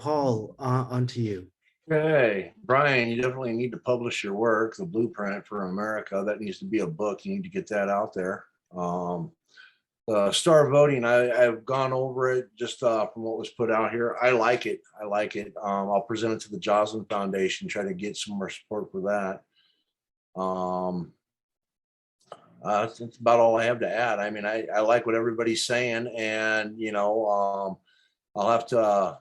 Paul, onto you. Okay, Brian, you definitely need to publish your work, The Blueprint for America. That needs to be a book. You need to get that out there. Star voting, I've gone over it just from what was put out here. I like it. I like it. I'll present it to the Joslin Foundation, try to get some more support for that. That's about all I have to add. I mean, I like what everybody's saying, and I'll have to,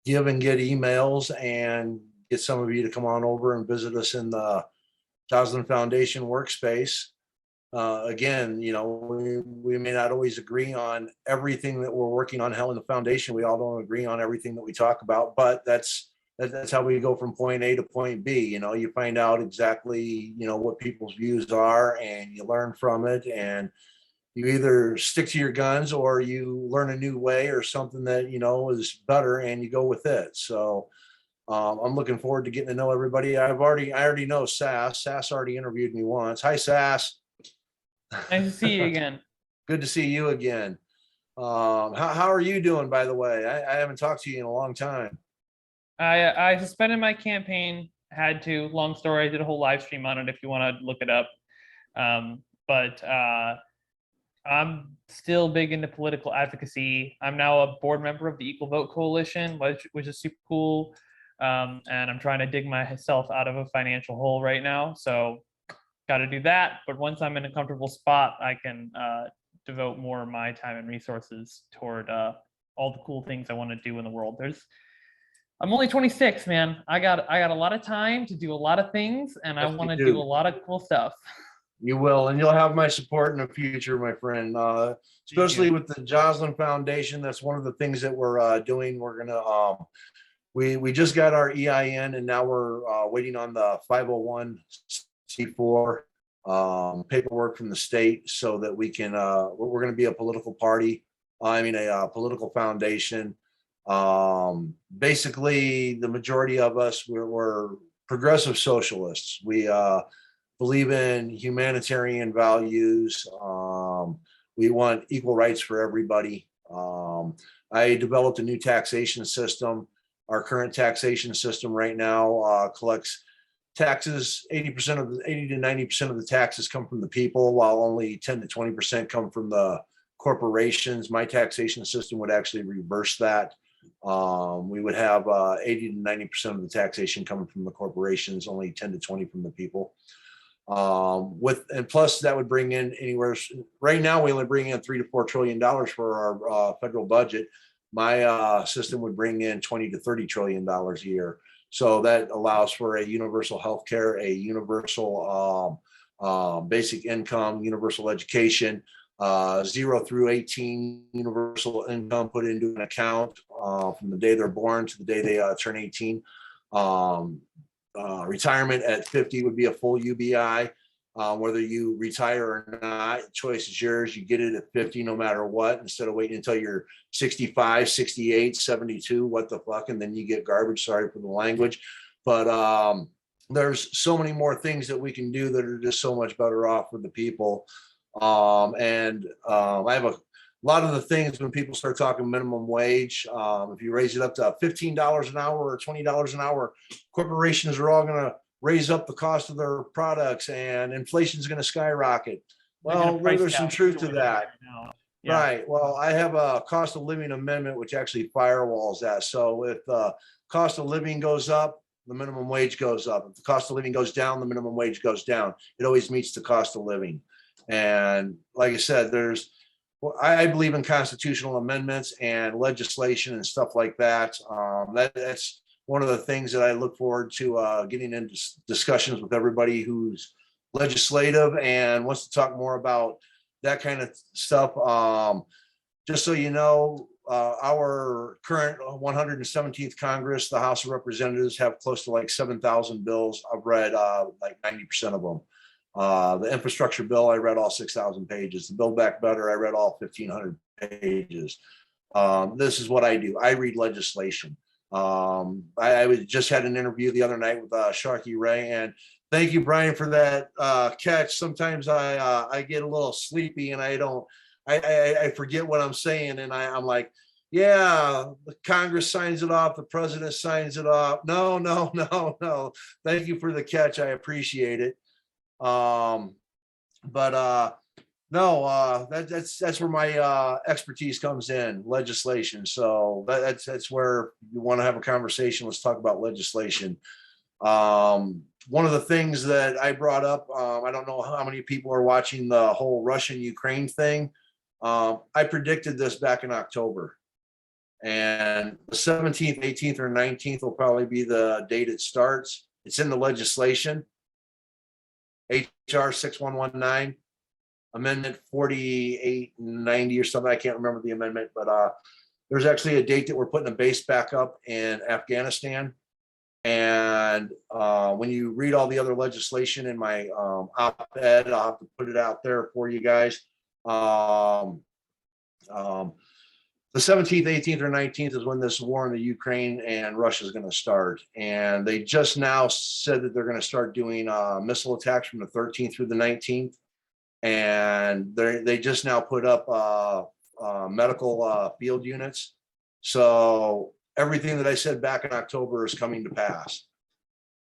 give and get emails and get some of you to come on over and visit us in the Joslin Foundation workspace. Again, we may not always agree on everything that we're working on. Hell, in the foundation, we all don't agree on everything that we talk about, but that's how we go from point A to point B. You find out exactly, what people's views are, and you learn from it, and you either stick to your guns or you learn a new way or something that, is better, and you go with it. So I'm looking forward to getting to know everybody. I already know Sass. Sass already interviewed me once. Hi, Sass. Nice to see you again. Good to see you again. How are you doing, by the way? I haven't talked to you in a long time. I suspended my campaign, had to. Long story, I did a whole live stream on it if you want to look it up. But I'm still big into political advocacy. I'm now a board member of the Equal Vote Coalition, which is super cool. And I'm trying to dig myself out of a financial hole right now. So got to do that. But once I'm in a comfortable spot, I can devote more of my time and resources toward all the cool things I want to do in the world. I'm only 26, man. I got a lot of time to do a lot of things, and I want to do a lot of cool stuff. You will, and you'll have my support in the future, my friend. Especially with the Joslin Foundation, that's one of the things that we're doing. We're gonna we just got our EIN, and now we're waiting on the 501c4 paperwork from the state, so that we can. We're going to be a political party. A political foundation. Basically, the majority of us we're progressive socialists. We believe in humanitarian values. We want equal rights for everybody. I developed a new taxation system. Our current taxation system right now collects taxes. 80 to 90% of the taxes come from the people, while only 10 to 20% come from the corporations. My taxation system would actually reverse that. We would have 80 to 90% of the taxation coming from the corporations, only 10 to 20 from the people. And plus that would bring in anywhere. Right now, we only bring in $3 to $4 trillion for our federal budget. My system would bring in $20 to $30 trillion a year. So that allows for a universal health care, a universal basic income, universal education, 0 through 18 universal income put into an account from the day they're born to the day they turn 18. Retirement at 50 would be a full UBI. Whether you retire or not, choice is yours. You get it at 50 no matter what, instead of waiting until you're 65, 68, 72, what the fuck, and then you get garbage. Sorry for the language. But there's so many more things that we can do that are just so much better off for the people. I have a lot of the things when people start talking minimum wage, if you raise it up to $15 an hour or $20 an hour, corporations are all going to raise up the cost of their products, and inflation is going to skyrocket. Well, there's some truth to that. Yeah. Right. Well, I have a cost of living amendment, which actually firewalls that. So if the cost of living goes up, the minimum wage goes up. If the cost of living goes down, the minimum wage goes down. It always meets the cost of living. And like I said, I believe in constitutional amendments and legislation and stuff like that. That's one of the things that I look forward to getting into discussions with everybody who's legislative and wants to talk more about that kind of stuff. Just so you know, our current 117th Congress, the House of Representatives, have close to like 7,000 bills. I've read like 90% of them. The infrastructure bill, I read all 6,000 pages. The Build Back Better, I read all 1,500 pages. This is what I do. I read legislation. I just had an interview the other night with Sharky Ray, and thank you, Brian, for that catch. Sometimes I get a little sleepy and I forget what I'm saying, and I'm like, yeah, the Congress signs it off, the president signs it off. No, no, no, no. Thank you for the catch. I appreciate it. But no, that's where my expertise comes in, legislation. So that's where you want to have a conversation. Let's talk about legislation. One of the things that I brought up, I don't know how many people are watching the whole Russian-Ukraine thing. I predicted this back in October. And the 17th, 18th, or 19th will probably be the date it starts. It's in the legislation. HR 6119, Amendment 4890 or something. I can't remember the amendment, but there's actually a date that we're putting a base back up in Afghanistan. And when you read all the other legislation in my op-ed, I'll have to put it out there for you guys. The 17th, 18th, or 19th is when this war in the Ukraine and Russia is going to start. And they just now said that they're going to start doing missile attacks from the 13th through the 19th. And they just now put up medical field units. So everything that I said back in October is coming to pass.